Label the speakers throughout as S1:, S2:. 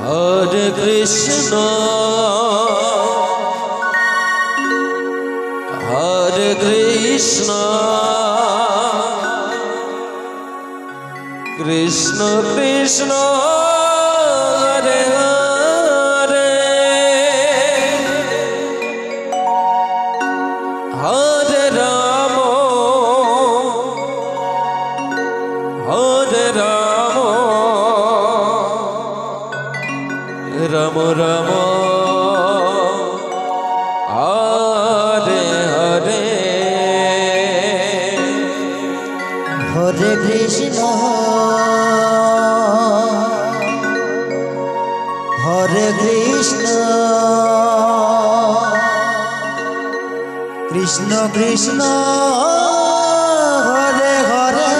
S1: Hare Krishna, Hare Krishna, Krishna Krishna, Hare Hare, Hare Rama, Hare Rama, Rama Rama, Hare Hare,
S2: Hare Krishna, Hare Krishna, Krishna Krishna, Hare Hare,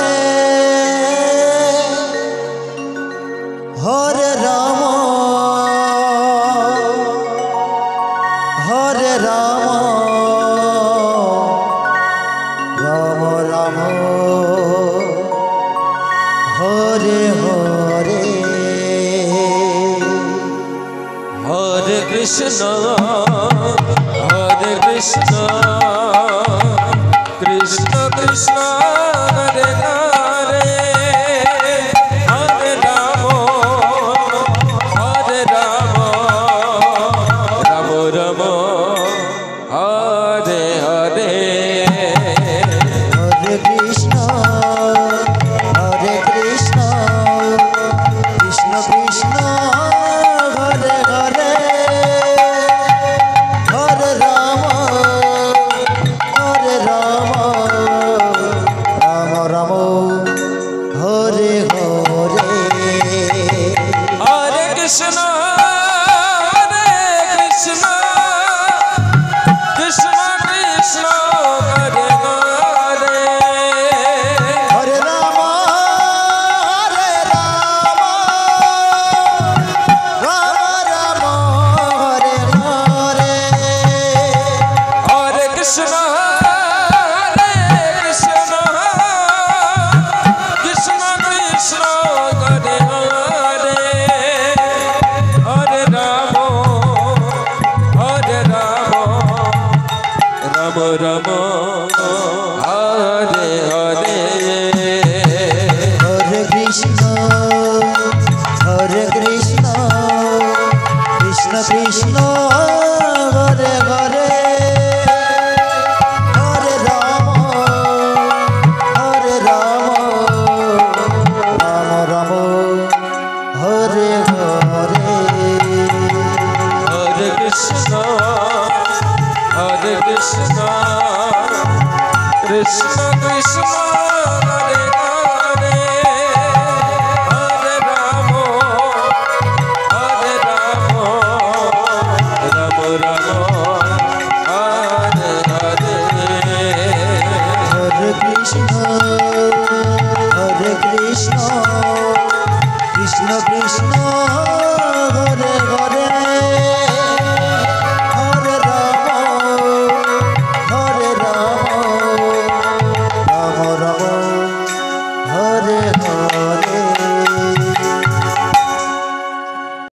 S2: Hare Rama, Hare Rama, Rama Rama, Hare Hare,
S1: Hare Krishna, Hare Krishna, Krishna Krishna, Hare Hare, Hare Rama, Hare Rama, Rama Rama, Hare Hare.
S2: Hare Krishna, Hare Krishna, Krishna Krishna, Hare Hare, Hare Rama, Hare Rama, Rama Rama, Hare Hare.
S1: Hare Krishna, Hare Krishna, Krishna Krishna, Hare Hare,
S2: Hare Rama, Hare Rama, Rama Rama, Hare Hare.
S1: Hare Krishna, Hare Krishna, Krishna Krishna, Hare Hare, Hare Rama, Hare Rama, Rama Rama, Hare Hare.
S2: Hare Krishna, Hare Krishna, Krishna Krishna, Hare Hare, Hare Rama, Hare Rama, Rama Rama, Hare Hare.
S1: Hare Krishna, Hare Krishna, Krishna Krishna, Hare